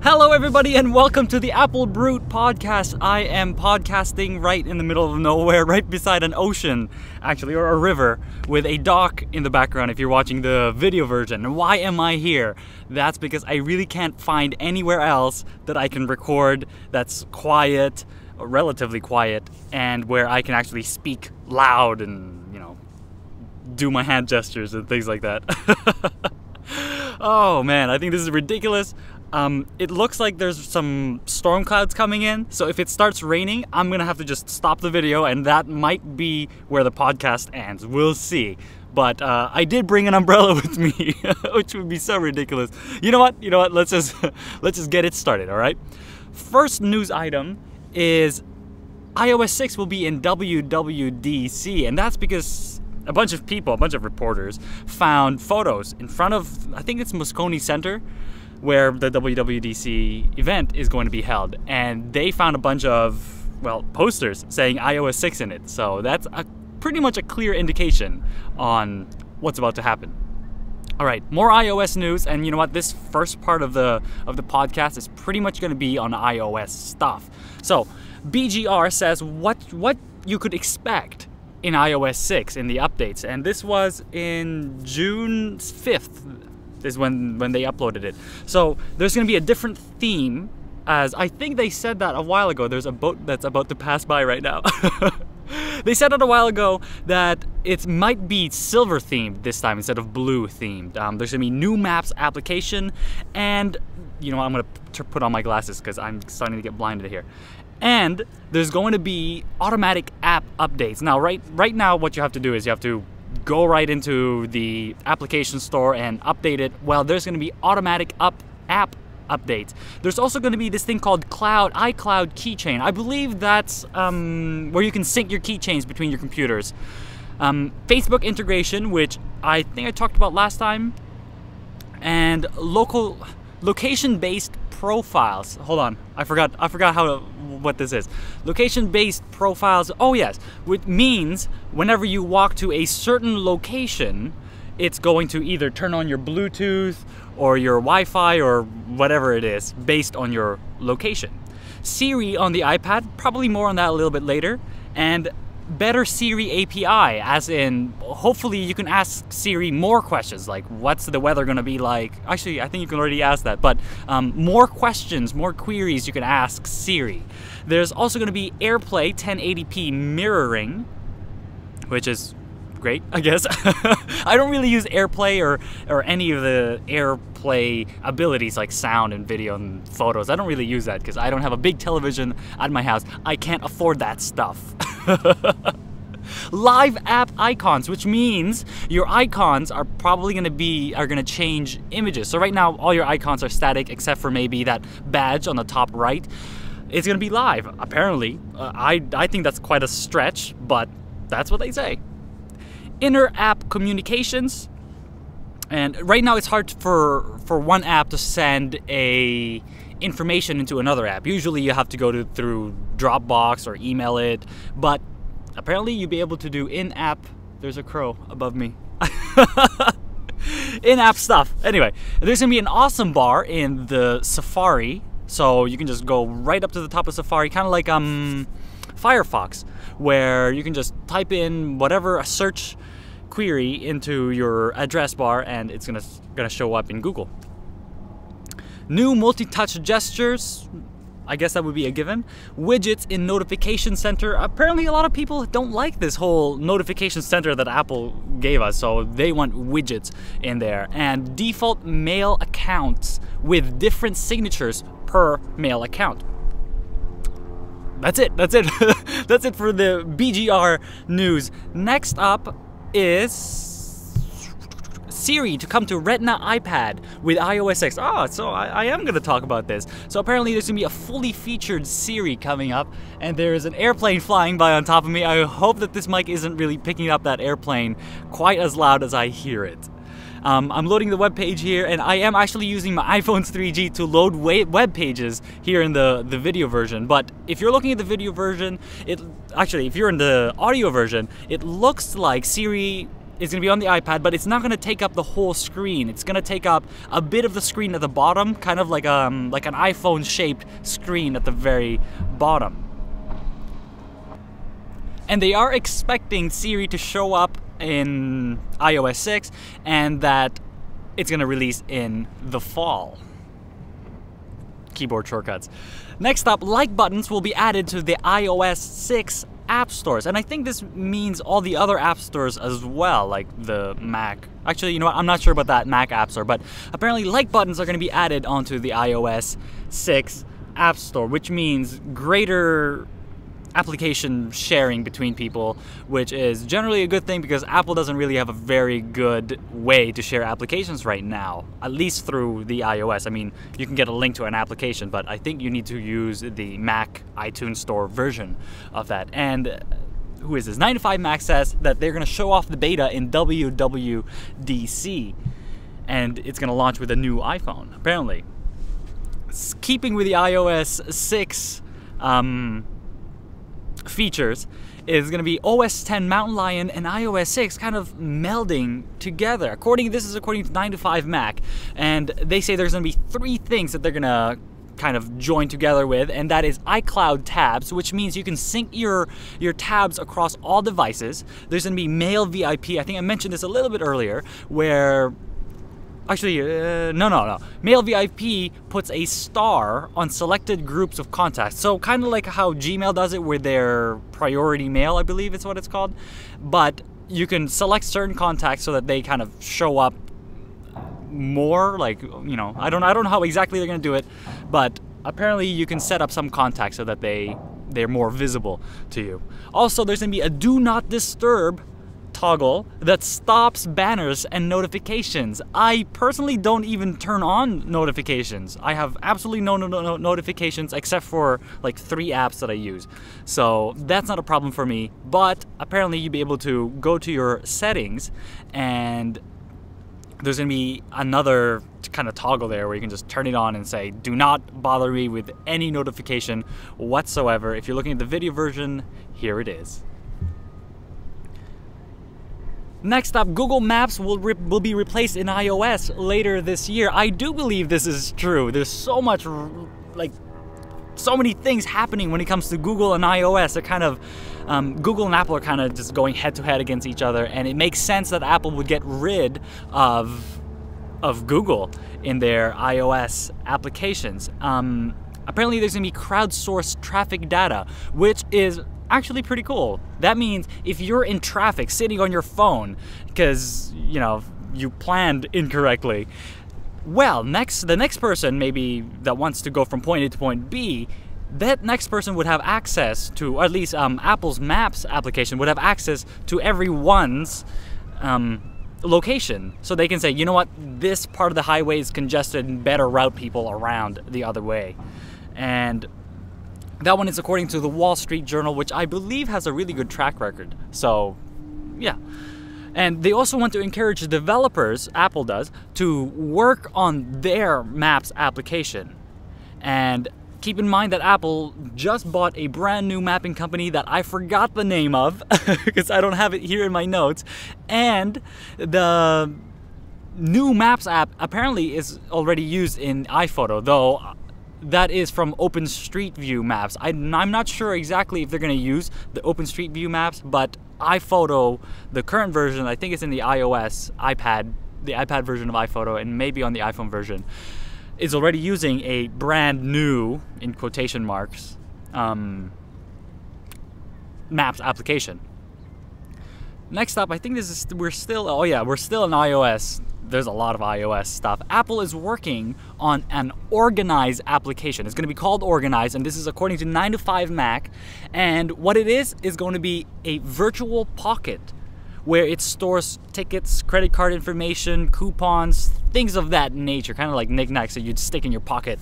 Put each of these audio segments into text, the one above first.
Hello everybody and welcome to the Apple Brute podcast. I am podcasting right in the middle of nowhere, right beside an ocean, actually, or a river, with a dock in the background if you're watching the video version. And why am I here? That's because I really can't find anywhere else that I can record that's quiet, or relatively quiet, and where I can actually speak loud and, do my hand gestures and things like that. Oh man, I think this is ridiculous. It looks like there's some storm clouds coming in, so if it starts raining, I'm gonna have to just stop the video, and that might be where the podcast ends. We'll see. But I did bring an umbrella with me, which would be so ridiculous. You know what? Let's just get it started. All right. First news item is iOS6 will be in WWDC, and that's because a bunch of reporters found photos in front of, I think it's Moscone Center, where the WWDC event is going to be held, and they found a bunch of, posters saying iOS 6 in it. So that's pretty much a clear indication on what's about to happen. All right, more iOS news, and you know what? This first part of the podcast is pretty much going to be on iOS stuff. So BGR says what you could expect in iOS 6 in the updates, and this was in June 5th. Is when they uploaded it. So there's going to be a different theme, as I think they said that a while ago. There's a boat that's about to pass by right now. They said it a while ago that it might be silver themed this time instead of blue themed. There's going to be new maps application, and I'm going to put on my glasses because I'm starting to get blinded here. And there's going to be automatic app updates. Now, right now, what you have to do is you have to go right into the application store and update it. Well, there's going to be automatic app updates. There's also going to be this thing called iCloud keychain. I believe that's where you can sync your keychains between your computers. Facebook integration, which I think I talked about last time, and location-based profiles. Hold on, I forgot what this is. Location-based profiles. Oh yes, which means whenever you walk to a certain location, it's going to either turn on your Bluetooth or your Wi-Fi or whatever it is based on your location. Siri on the iPad, probably more on that a little bit later, and better Siri API, as in hopefully you can ask Siri more questions like what's the weather going to be like. Actually, I think you can already ask that, but more questions, more queries you can ask Siri. There's also going to be AirPlay 1080p mirroring, which is great, I guess. I don't really use AirPlay or any of the AirPlay abilities like sound and video and photos. I don't really use that because I don't have a big television at my house. I can't afford that stuff. Live app icons, which means your icons are probably going to change images. So right now all your icons are static except for maybe that badge on the top right. It's going to be live, apparently. I think that's quite a stretch, but that's what they say. Inner app communications, and right now it's hard for one app to send information into another app. Usually you have to go through Dropbox or email it, but apparently you'll be able to do in-app. There's a crow above me. In-app stuff. Anyway, there's gonna be an awesome bar in the Safari, so you can just go right up to the top of Safari, kind of like Firefox, where you can just type in whatever a search query into your address bar and it's gonna show up in Google. New multi-touch gestures, I guess that would be a given. Widgets in notification center. Apparently a lot of people don't like this whole notification center that Apple gave us, so they want widgets in there. And default mail accounts with different signatures per mail account. That's it. That's it for the BGR news. Next up is Siri to come to Retina iPad with iOS 6. So I am going to talk about this. So apparently there's going to be a fully featured Siri coming up, and there's an airplane flying by on top of me. I hope that this mic isn't really picking up that airplane quite as loud as I hear it. I'm loading the web page here, and I am actually using my iPhone's 3G to load web pages here in the video version. But if you're looking at the video version, if you're in the audio version, it looks like Siri is going to be on the iPad, but it's not going to take up the whole screen. It's going to take up a bit of the screen at the bottom, kind of like an iPhone-shaped screen at the very bottom. And they are expecting Siri to show up in iOS 6, and that it's going to release in the fall. Keyboard shortcuts. Next up, like buttons will be added to the iOS 6 app stores, and I think this means all the other app stores as well, like the Mac. Actually, you know what, I'm not sure about that Mac app store, but apparently like buttons are going to be added onto the iOS 6 app store, which means greater application sharing between people, which is generally a good thing because Apple doesn't really have a very good way to share applications right now, at least through the iOS. I mean, you can get a link to an application, but I think you need to use the Mac iTunes Store version of that. And who is this? 9to5Mac says that they're going to show off the beta in WWDC, and it's going to launch with a new iPhone, apparently. Keeping with the iOS 6 features is going to be OS X Mountain Lion and iOS 6 kind of melding together. This is according to 9to5Mac, and they say there's going to be 3 things that they're going to kind of join together with, and that is iCloud tabs, which means you can sync your tabs across all devices. There's going to be Mail VIP. I think I mentioned this a little bit earlier, where actually, no. Mail VIP puts a star on selected groups of contacts. So kind of like how Gmail does it with their priority mail, I believe is what it's called. But you can select certain contacts so that they kind of show up more, like, you know, I don't know how exactly they're going to do it, but apparently you can set up some contacts so that they're more visible to you. Also, there's going to be a do not disturb toggle that stops banners and notifications. I personally don't even turn on notifications. I have absolutely no notifications except for like 3 apps that I use. So that's not a problem for me, but apparently you'll be able to go to your settings, and there's going to be another kind of toggle there where you can just turn it on and say, do not bother me with any notification whatsoever. If you're looking at the video version, here it is. Next up, Google Maps will be replaced in iOS later this year. I do believe this is true. There's so much, like, so many things happening when it comes to Google and iOS. They're kind of, Google and Apple are kind of just going head to head against each other, and it makes sense that Apple would get rid of Google in their iOS applications. Apparently there's going to be crowdsourced traffic data, which is actually pretty cool. That means if you're in traffic sitting on your phone because, you know, you planned incorrectly, well, the next person maybe that wants to go from point A to point B, that next person would have access to, or at least Apple's Maps application would have access to everyone's location. So they can say, you know what, this part of the highway is congested and better route people around the other way. And that one is according to the Wall Street Journal, which I believe has a really good track record. So, yeah. And they also want to encourage developers, Apple does, to work on their Maps application. And keep in mind that Apple just bought a brand new mapping company that I forgot the name of because I don't have it here in my notes. And the new Maps app apparently is already used in iPhoto, though that is from OpenStreetView maps. I'm not sure exactly if they're going to use the OpenStreetView maps, but iPhoto, the current version, I think it's in the iPad version of iPhoto, and maybe on the iPhone version, is already using a brand new, in quotation marks, Maps application. Next up, I think we're still in iOS. There's a lot of iOS stuff. Apple is working on an Organize application. It's going to be called Organize, and this is according to 9to5Mac. And what it is going to be a virtual pocket where it stores tickets, credit card information, coupons, things of that nature, kind of like knickknacks that you'd stick in your pocket.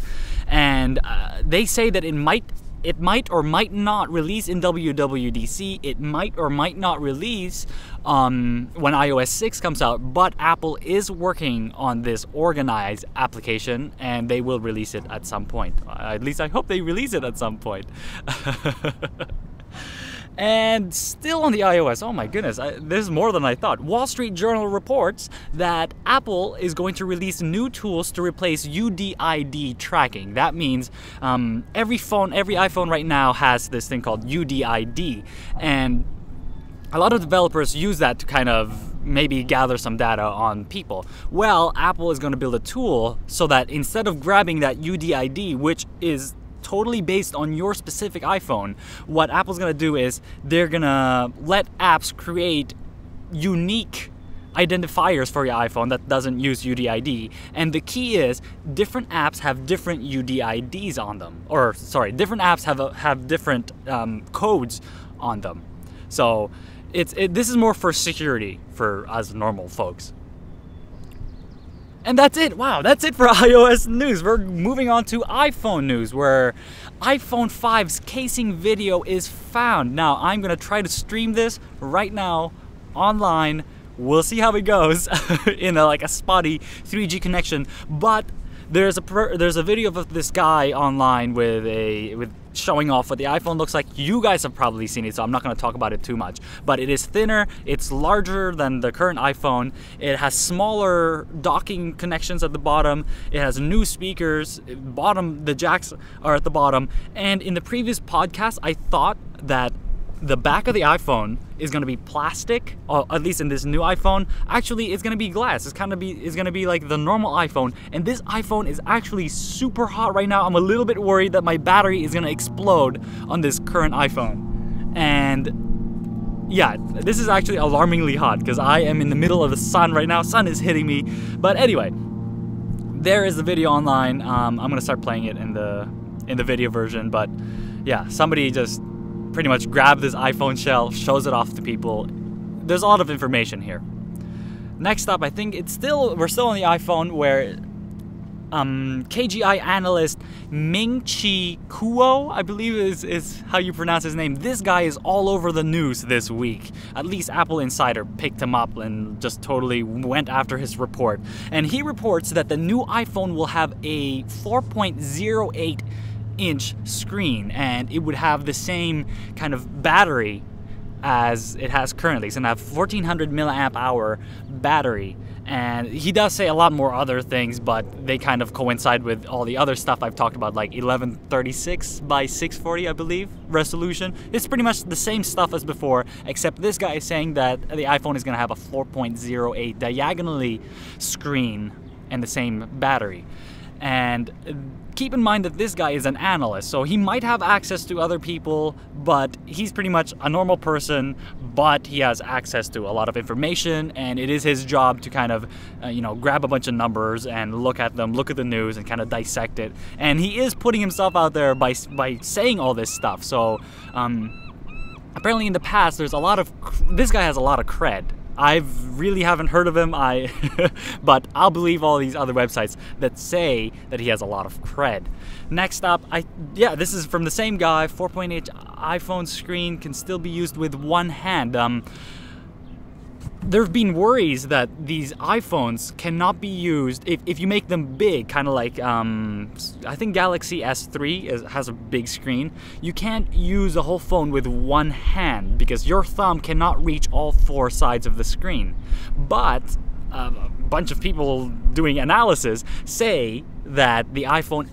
And they say that it might or might not release in WWDC. It might or might not release when iOS 6 comes out, but Apple is working on this Organize application, and they will release it at some point. At least I hope they release it at some point. And still on the iOS, oh my goodness, this is more than I thought. Wall Street Journal reports that Apple is going to release new tools to replace UDID tracking. That means every iPhone right now has this thing called UDID, and a lot of developers use that to kind of maybe gather some data on people. Well, Apple is going to build a tool so that instead of grabbing that UDID, which is totally based on your specific iPhone, what Apple's going to do is they're going to let apps create unique identifiers for your iPhone that doesn't use UDID. And the key is different apps have different UDIDs on them. Or, sorry, different apps have different codes on them. So this is more for security for us normal folks. And that's it. Wow, that's it for iOS news. We're moving on to iPhone news, where iPhone 5's casing video is found. Now, I'm going to try to stream this right now online. We'll see how it goes in a spotty 3G connection. But there's a video of this guy online with showing off what the iPhone looks like. You guys have probably seen it, so I'm not going to talk about it too much. But it is thinner, it's larger than the current iPhone, it has smaller docking connections at the bottom, it has new speakers, the jacks are at the bottom, and in the previous podcast I thought that the back of the iPhone is going to be plastic, or at least in this new iPhone. Actually, it's going to be glass. It's going to be like the normal iPhone. And this iPhone is actually super hot right now. I'm a little bit worried that my battery is going to explode on this current iPhone. And yeah, this is actually alarmingly hot because I am in the middle of the sun right now. Sun is hitting me. But anyway, there is the video online. I'm going to start playing it in the video version. But yeah, somebody just pretty much grab this iPhone shell, shows it off to people. There's a lot of information here. Next up, I think we're still on the iPhone, where KGI analyst Ming-Chi Kuo, I believe is how you pronounce his name. This guy is all over the news this week. At least Apple Insider picked him up and just totally went after his report. And he reports that the new iPhone will have a 4.08 inch screen, and it would have the same kind of battery as it has currently. It's gonna have 1400 milliamp hour battery, and he does say a lot more other things, but they kind of coincide with all the other stuff I've talked about, like 1136 by 640, I believe, resolution. It's pretty much the same stuff as before, except this guy is saying that the iPhone is gonna have a 4.08 diagonally screen and the same battery. And keep in mind that this guy is an analyst, so he might have access to other people, but he's pretty much a normal person, but he has access to a lot of information, and it is his job to kind of, grab a bunch of numbers and look at them, look at the news, and kind of dissect it. And he is putting himself out there by saying all this stuff. So apparently in the past, this guy has a lot of cred. I really haven't heard of him, but I'll believe all these other websites that say that he has a lot of cred. Next up, this is from the same guy. 4.8 iPhone screen can still be used with one hand. There have been worries that these iPhones cannot be used if you make them big, kind of like I think Galaxy S3 has a big screen. You can't use a whole phone with one hand because your thumb cannot reach all four sides of the screen. But a bunch of people doing analysis say that the iPhone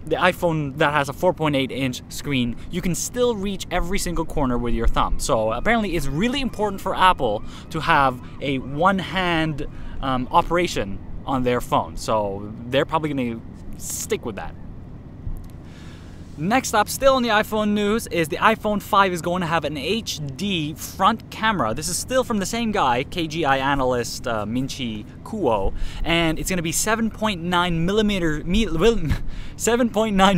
that has a 4.8 inch screen, you can still reach every single corner with your thumb. So apparently it's really important for Apple to have a one-hand operation on their phone. So they're probably going to stick with that. Next up, still in the iPhone news, is the iPhone 5 is going to have an HD front camera. This is still from the same guy, KGI analyst Ming-Chi Kuo, and it's going to be 7.9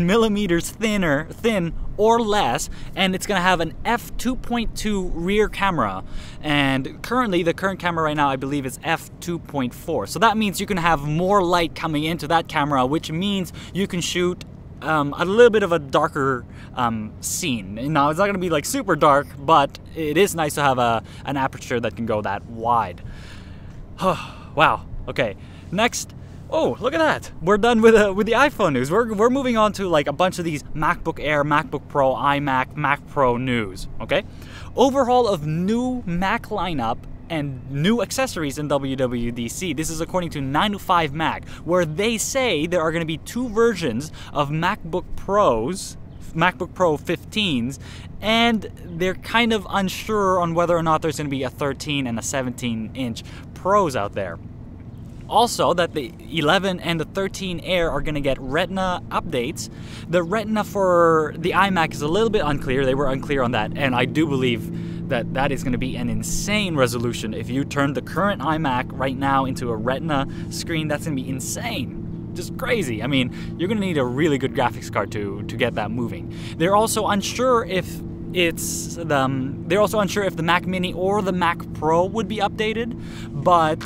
millimeters thin or less, and it's going to have an f2.2 rear camera. And currently, the current camera right now, I believe, is f2.4. So that means you can have more light coming into that camera, which means you can shoot a little bit of a darker scene. Now, it's not going to be like super dark, but it is nice to have an aperture that can go that wide. Wow. Okay. Next, Oh, look at that. We're done with the iPhone news. We're moving on to like a bunch of these MacBook Air, MacBook Pro, iMac, Mac Pro news, okay? Overhaul of new Mac lineup and new accessories in WWDC. This is according to 9to5Mac, where they say there are going to be 2 versions of MacBook Pros, MacBook Pro 15s, and they're kind of unsure on whether or not there's going to be a 13 and a 17-inch Pros out there. Also, that the 11 and the 13 Air are going to get Retina updates. The Retina for the iMac is a little bit unclear. They were unclear on that, and I do believe that that is going to be an insane resolution. If you turn the current iMac right now into a Retina screen, that's going to be insane. Just crazy. I mean, you're going to need a really good graphics card to get that moving. They're also unsure if they're also unsure if the Mac Mini or the Mac Pro would be updated, but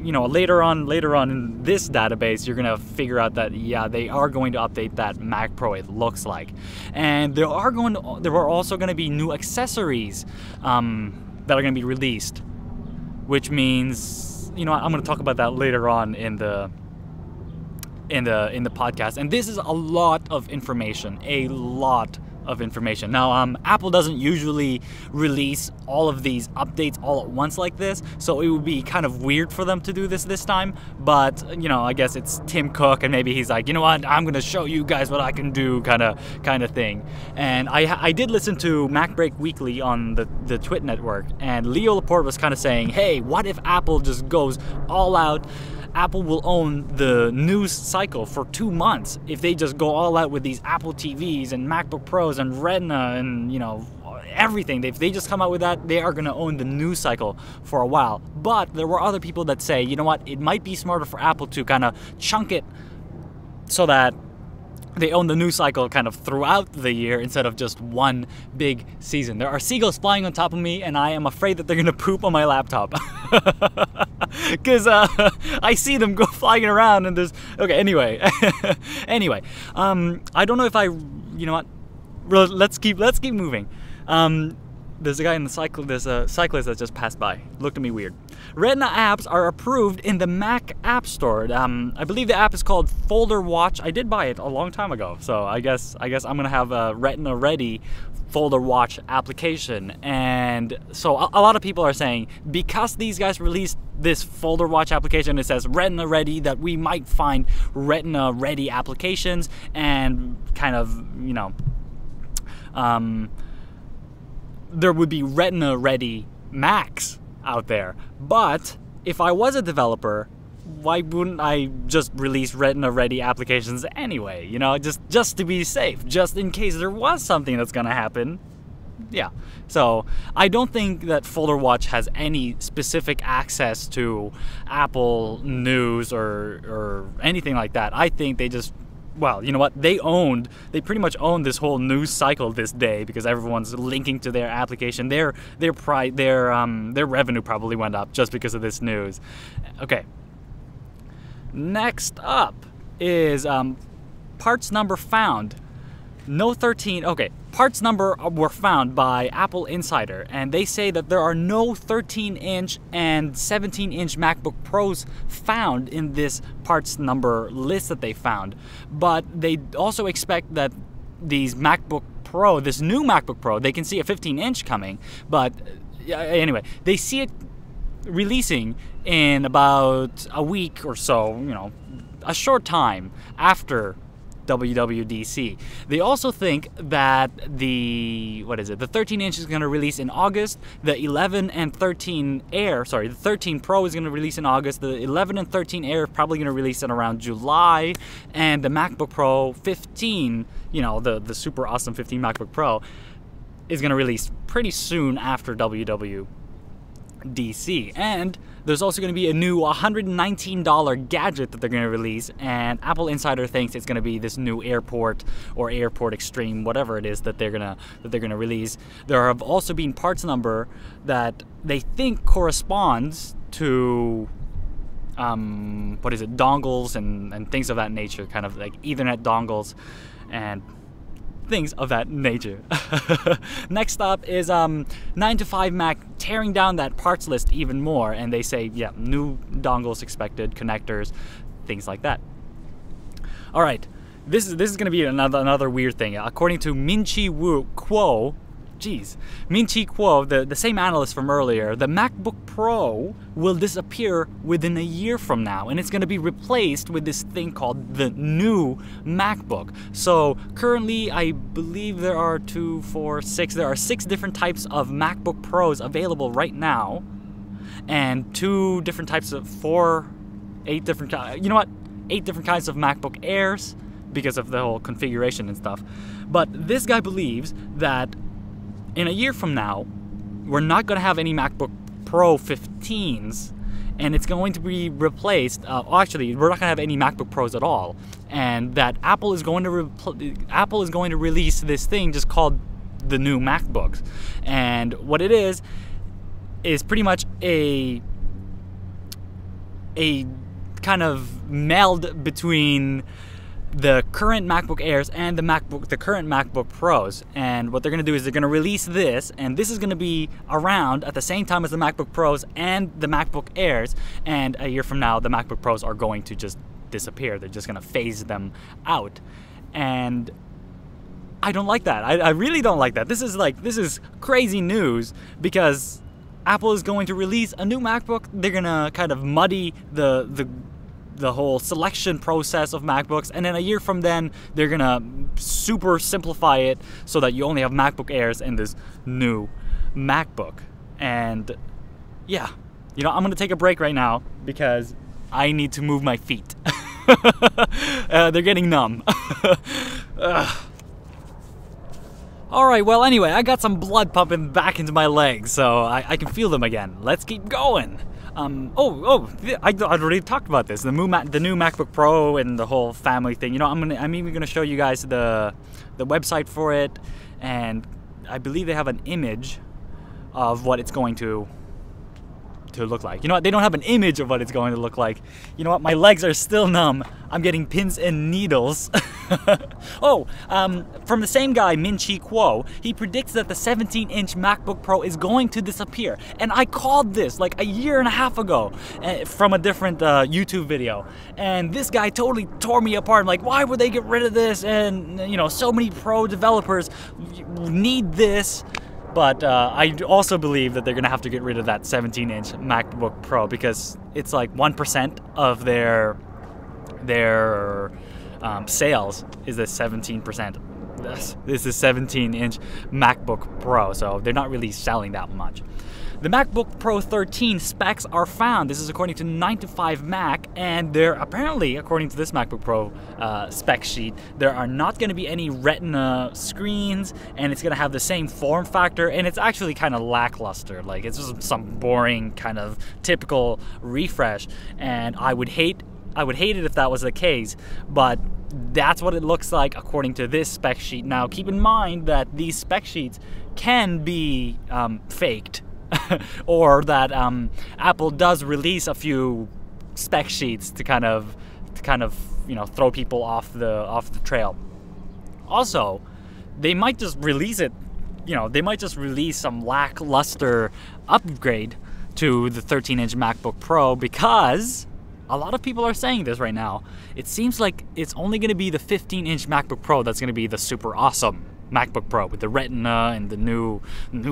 you know, later on in this database, you're gonna figure out that yeah, they are going to update that Mac Pro. It looks like, and there are also going to be new accessories that are going to be released, which means, you know, I'm going to talk about that later on in the podcast. And this is a lot of information, Now, Apple doesn't usually release all of these updates all at once like this, so it would be kind of weird for them to do this time. But, you know, I guess it's Tim Cook, and maybe he's like, you know what, I'm gonna show you guys what I can do, kind of thing. And I did listen to MacBreak Weekly on the Twit network, and Leo Laporte was kind of saying, hey, what if Apple just goes all out? Apple will own the news cycle for 2 months if they just go all out with these Apple TVs and MacBook Pros and Retina and, you know, everything. If they just come out with that, they are going to own the news cycle for a while. But there were other people that say, you know what, it might be smarter for Apple to kind of chunk it so that they own the news cycle kind of throughout the year instead of just one big season. There are seagulls flying on top of me, and I am afraid that they're gonna poop on my laptop. Because I see them go flying around, and there's... Okay, anyway. Anyway, I don't know if you know what? Let's keep moving. There's a guy in the there's a cyclist that just passed by. Looked at me weird. Retina apps are approved in the Mac App Store. I believe the app is called Folder Watch. I did buy it a long time ago, so I guess I'm gonna have a Retina Ready Folder Watch application. And so a lot of people are saying, because these guys released this Folder Watch application, it says Retina Ready, that we might find Retina Ready applications and kind of, you know, there would be Retina Ready Macs out there. But if I was a developer, why wouldn't I just release Retina Ready applications anyway? You know, just to be safe, just in case there was something that's gonna happen. Yeah. So I don't think that Folder Watch has any specific access to Apple News or anything like that. I think they just, well, you know what? They pretty much owned this whole news cycle this day because everyone's linking to their application. Their revenue probably went up just because of this news. Okay. Next up is parts number found. No 13. Okay, parts number were found by Apple Insider, and they say that there are no 13-inch and 17-inch MacBook Pros found in this parts number list that they found. But they also expect that these MacBook Pro, this new MacBook Pro, they can see a 15-inch coming. But anyway, they see it releasing in about a week or so, you know, a short time after WWDC. They also think that the 13-inch is going to release in August, the 11 and 13 Air, the 13 Pro is going to release in August, the 11 and 13 Air is probably going to release in around July, and the MacBook Pro 15, you know, the super awesome 15 MacBook Pro, is going to release pretty soon after WWDC. And there's also going to be a new $119 gadget that they're going to release, and Apple Insider thinks it's going to be this new AirPort or AirPort Extreme, whatever it is that they're going to release. There have also been parts number that they think corresponds to dongles and things of that nature, kind of like Ethernet dongles and things of that nature. Next up is 9to5Mac tearing down that parts list even more, and they say, yeah, new dongles expected, connectors, things like that. All right, this is going to be another weird thing. According to Min-Chi Kuo, the same analyst from earlier, the MacBook Pro will disappear within a year from now, and it's going to be replaced with this thing called the new MacBook. So currently, I believe there are 6 different types of MacBook Pros available right now, and 8 different kinds of MacBook Airs because of the whole configuration and stuff. But this guy believes that in a year from now, we're not going to have any MacBook Pro 15s, and it's going to be replaced. Actually, we're not going to have any MacBook Pros at all, and that Apple is going to release this thing just called the new MacBooks. And what it is pretty much a kind of meld between the current MacBook Airs and the current MacBook Pros. And what they're going to do is they're going to release this, and this is going to be around at the same time as the MacBook Pros and the MacBook Airs. And a year from now, the MacBook Pros are going to just disappear. They're just going to phase them out. And I don't like that. I really don't like that. This is crazy news, because Apple is going to release a new MacBook. They're going to kind of muddy the whole selection process of MacBooks, and then a year from then they're gonna super simplify it so that you only have MacBook Airs and this new MacBook. And yeah, I'm gonna take a break right now because I need to move my feet. They're getting numb. Alright, well anyway, I got some blood pumping back into my legs, so I can feel them again. Let's keep going. I already talked about this. The new MacBook Pro and the whole family thing. I'm even gonna show you guys the website for it, and I believe they have an image of what it's going to look like. You know what? They don't have an image of what it's going to look like. You know what? My legs are still numb. I'm getting pins and needles. From the same guy, Min-Chi Kuo, he predicts that the 17-inch MacBook Pro is going to disappear. And I called this like a year and a half ago from a different YouTube video. And this guy totally tore me apart. I'm like, why would they get rid of this? And, so many pro developers need this. But I also believe that they're going to have to get rid of that 17-inch MacBook Pro, because it's like 1% of their sales is this 17%. This is 17-inch MacBook Pro, so they're not really selling that much. The MacBook Pro 13 specs are found. This is according to 9to5Mac, and they're apparently, according to this MacBook Pro spec sheet, there are not going to be any retina screens, and it's going to have the same form factor, and it's actually kind of lackluster. Like, it's just some boring kind of typical refresh, and I would hate it if that was the case, but that's what it looks like according to this spec sheet. Now, keep in mind that these spec sheets can be faked. Or that Apple does release a few spec sheets to kind of throw people off the trail. Also, they might just release it. They might just release some lackluster upgrade to the 13-inch MacBook Pro, because a lot of people are saying this right now. It seems like it's only going to be the 15-inch MacBook Pro that's going to be the super awesome MacBook Pro with the retina and the new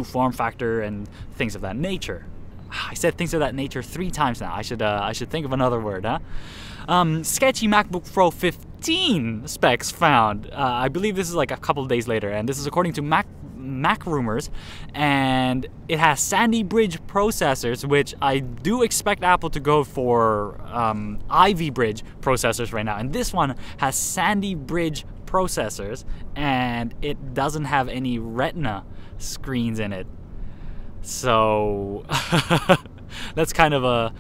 form factor and things of that nature. I said things of that nature 3 times now. I should think of another word, huh? Sketchy MacBook Pro 15 specs found. I believe this is like a couple of days later, and this is according to Mac Rumors, and it has Sandy Bridge processors, which I do expect Apple to go for Ivy Bridge processors right now, and this one has Sandy Bridge processors, and it doesn't have any retina screens in it. So that's kind of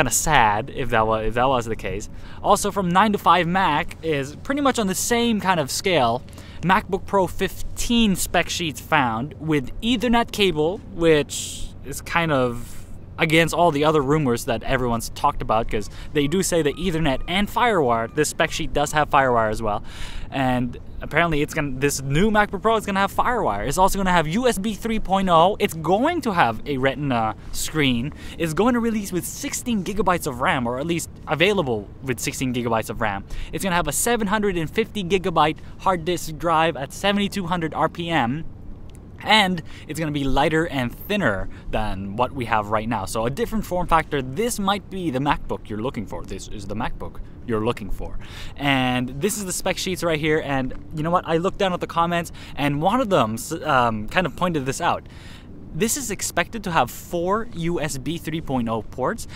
sad if that was the case. Also, from 9to5Mac is pretty much on the same kind of scale. MacBook Pro 15 spec sheets found with Ethernet cable, which is kind of against all the other rumors that everyone's talked about, because they do say that Ethernet and FireWire, this spec sheet does have FireWire as well, and apparently this new MacBook Pro is going to have FireWire. It's also going to have USB 3.0. It's going to have a retina screen. It's going to release with 16 gigabytes of RAM, or at least available with 16 gigabytes of RAM. It's going to have a 750 gigabyte hard disk drive at 7200 RPM. And it's going to be lighter and thinner than what we have right now. So a different form factor. This might be the MacBook you're looking for. This is the MacBook you're looking for. And this is the spec sheets right here. And you know what? I looked down at the comments, and one of them kind of pointed this out. This is expected to have 4 USB 3.0 ports.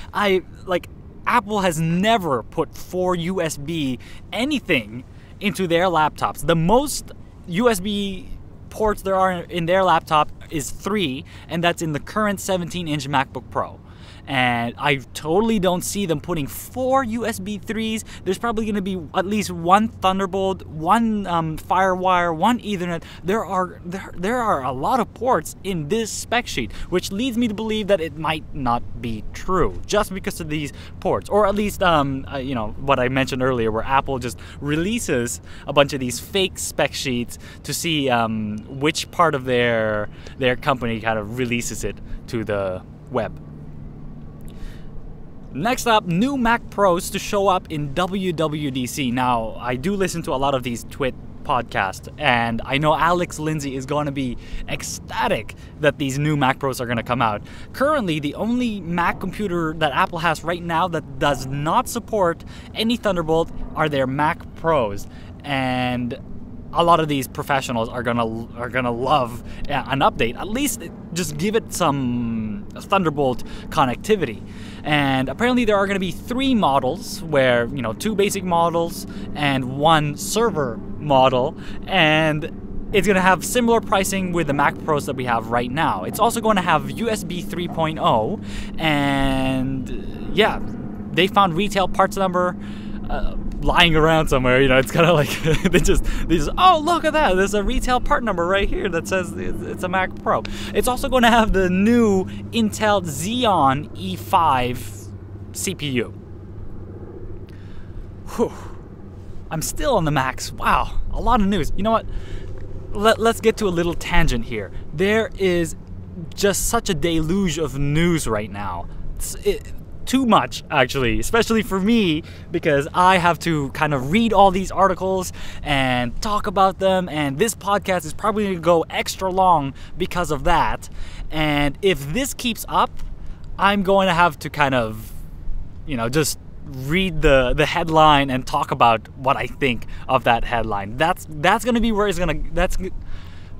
Apple has never put 4 USB anything into their laptops. The most USB ports there are in their laptop is 3, and that's in the current 17-inch MacBook Pro. And I totally don't see them putting 4 USB 3s. There's probably going to be at least 1 Thunderbolt, 1 FireWire, 1 Ethernet. There are a lot of ports in this spec sheet, which leads me to believe that it might not be true just because of these ports, or at least you know, what I mentioned earlier, where Apple just releases a bunch of these fake spec sheets to see which part of their company kind of releases it to the web. Next up, new Mac Pros to show up in WWDC. Now, I do listen to a lot of these Twit podcasts, and I know Alex Lindsay is going to be ecstatic that these new Mac Pros are going to come out. Currently, the only Mac computer that Apple has right now that does not support any Thunderbolt are their Mac Pros, and a lot of these professionals are gonna love an update. At least just give it some Thunderbolt connectivity. And apparently there are going to be 3 models, where, you know, 2 basic models and 1 server model, and it's going to have similar pricing with the Mac Pros that we have right now. It's also going to have USB 3.0, and yeah, they found retail parts number lying around somewhere. You know, it's kind of like they just oh, look at that, there's a retail part number right here that says it's a Mac Pro. It's also going to have the new Intel Xeon E5 CPU. Whew. I'm still on the Macs. Wow, a lot of news. You know what, let's get to a little tangent here. There is just such a deluge of news right now. Too much, actually, especially for me, because I have to kind of read all these articles and talk about them, and this podcast is probably going to go extra long because of that. And if this keeps up, I'm going to have to kind of, you know, just read the headline and talk about what I think of that headline. That's going to be where it's going to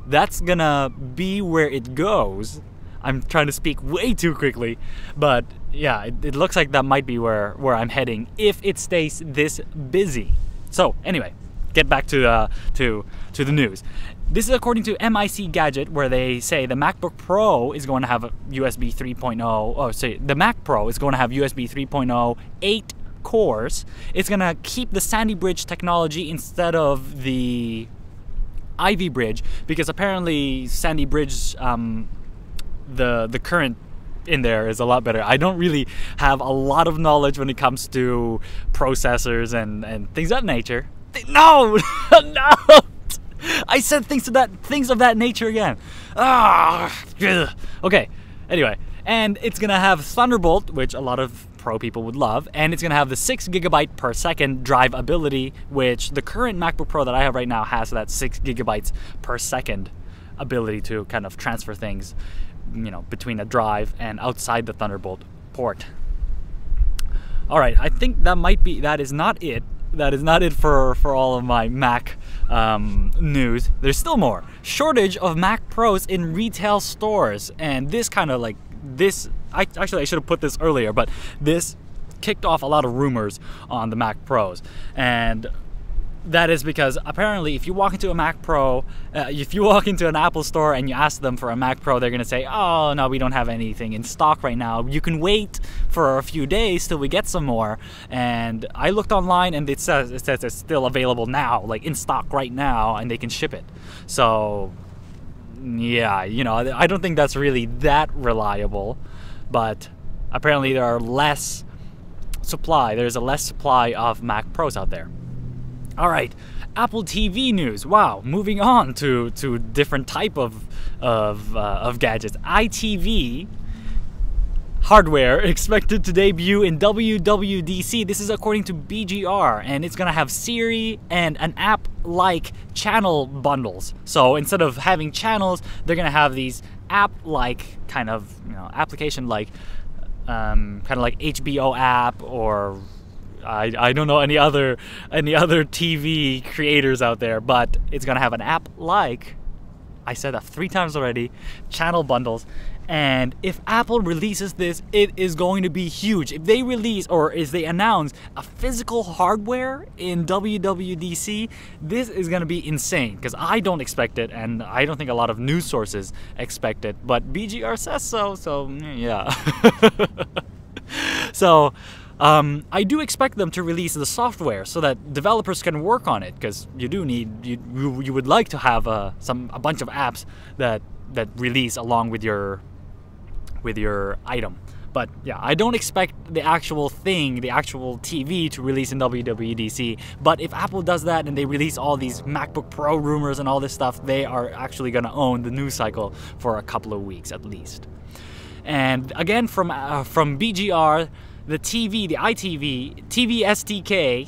that's going to be where it goes. I'm trying to speak way too quickly, but yeah, it looks like that might be where I'm heading if it stays this busy. So anyway, get back to the news. This is according to MIC Gadget, where they say the MacBook Pro is going to have a USB 3.0. Oh, sorry, the Mac Pro is going to have USB 3.0, 8 cores. It's going to keep the Sandy Bridge technology instead of the Ivy Bridge, because apparently Sandy Bridge, the current in there is a lot better. I don't really have a lot of knowledge when it comes to processors and things of that nature. No, no, I said things of that nature again. Okay. Anyway, and it's gonna have Thunderbolt, which a lot of Pro people would love, and it's gonna have the 6 gigabyte per second drive ability, which the current MacBook Pro that I have right now has that 6 gigabytes per second ability to kind of transfer things, you know, between a drive and outside the Thunderbolt port. All right, I think that is not it. That is not it for all of my Mac news. There's still more. Shortage of Mac Pros in retail stores, and this kind of like this. I should have put this earlier, but this kicked off a lot of rumors on the Mac Pros, and that is because apparently if you walk into a Mac Pro, if you walk into an Apple store and you ask them for a Mac Pro, they're going to say, oh, no, we don't have anything in stock right now. You can wait for a few days till we get some more. And I looked online and it says it's still available now, like in stock right now, and they can ship it. So, yeah, you know, I don't think that's really that reliable. But apparently there are less supply. There's a less supply of Mac Pros out there. All right, Apple TV news. Wow, moving on to different type of gadgets. iTV hardware expected to debut in WWDC. This is according to BGR, and it's gonna have Siri and an app-like channel bundles. So instead of having channels, they're gonna have these app-like kind of, application-like, kind of like HBO app, or I don't know any other TV creators out there, but it's gonna have an app-like, I said that 3 times already, channel bundles. And if Apple releases this, it is going to be huge. If they release, or if they announce a physical hardware in WWDC, this is going to be insane, because I don't expect it, and I don't think a lot of news sources expect it, but BGR says so yeah. So I do expect them to release the software so that developers can work on it, because you would like to have a bunch of apps that release along with your item. But yeah, I don't expect the actual TV to release in WWDC. But if Apple does that and they release all these MacBook Pro rumors and all this stuff, they are actually going to own the news cycle for a couple of weeks at least. And again, from BGR, the iTV TV SDK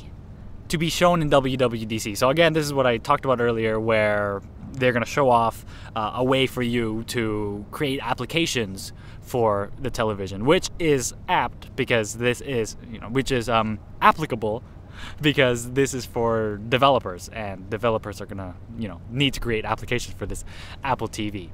to be shown in WWDC. So again, this is what I talked about earlier, where they're going to show off a way for you to create applications for the television, which is apt because this is, applicable because this is for developers, and developers are going to, need to create applications for this Apple TV.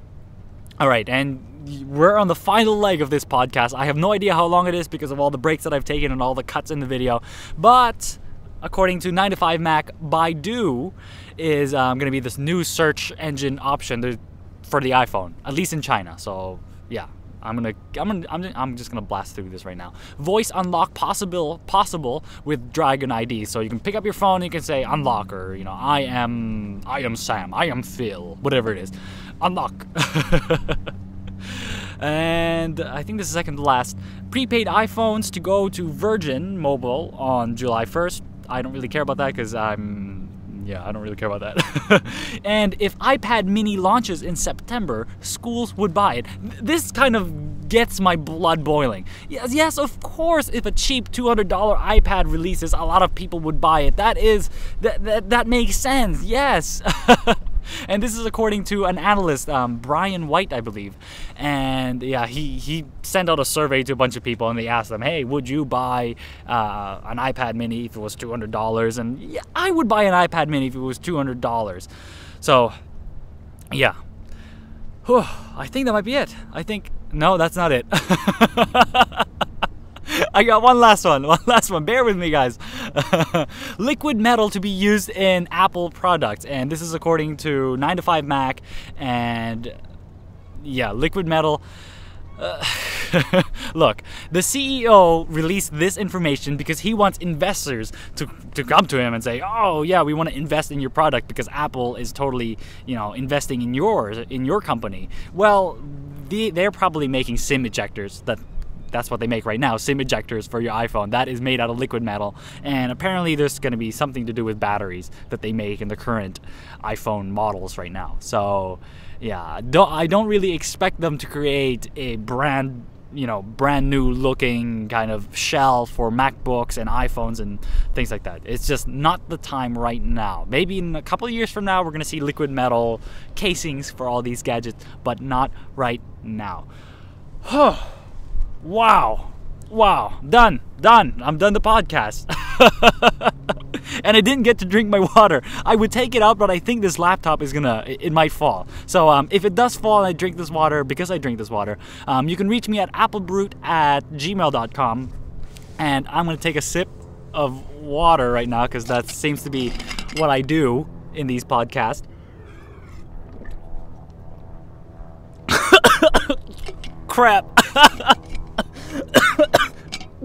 All right, and we're on the final leg of this podcast. I have no idea how long it is because of all the breaks that I've taken and all the cuts in the video, but according to 9to5Mac, Baidu is going to be this new search engine option for the iPhone, at least in China. So yeah, I'm just gonna blast through this right now. Voice unlock possible with Dragon ID. So you can pick up your phone and you can say unlock, or I am Sam, I am Phil, whatever it is, unlock. And I think this is second to last. Prepaid iPhones to go to Virgin Mobile on July 1st. I don't really care about that because I don't really care about that. And if iPad mini launches in September, schools would buy it. This kind of gets my blood boiling. Yes, of course, if a cheap $200 iPad releases, a lot of people would buy it. That makes sense, yes. And this is according to an analyst, Brian White, I believe. And yeah, he sent out a survey to a bunch of people, and they asked them, hey, would you buy an iPad mini if it was $200? And yeah, I would buy an iPad mini if it was $200. So yeah, I think that might be it. No, that's not it. I got one last one. Bear with me, guys. Liquid metal to be used in Apple products, and this is according to 9to5Mac. And yeah, liquid metal. Look, the CEO released this information because he wants investors to come to him and say, oh yeah, we want to invest in your product because Apple is totally, investing in your company. Well, they're probably making SIM ejectors. That's what they make right now, SIM ejectors for your iPhone. That is made out of liquid metal, and apparently there's going to be something to do with batteries that they make in the current iPhone models right now. So yeah, I don't really expect them to create a brand new looking kind of shell for MacBooks and iPhones and things like that. It's just not the time right now. Maybe in a couple of years from now, we're going to see liquid metal casings for all these gadgets, but not right now. Wow, done. I'm done the podcast. And I didn't get to drink my water. I would take it out, but I think this laptop it might fall. So if it does fall and I drink this water, because I drink this water, you can reach me at applebrute@gmail.com. And I'm gonna take a sip of water right now, because that seems to be what I do in these podcasts. Crap.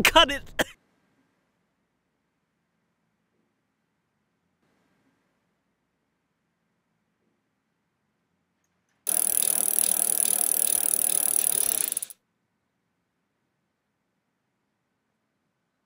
Cut it.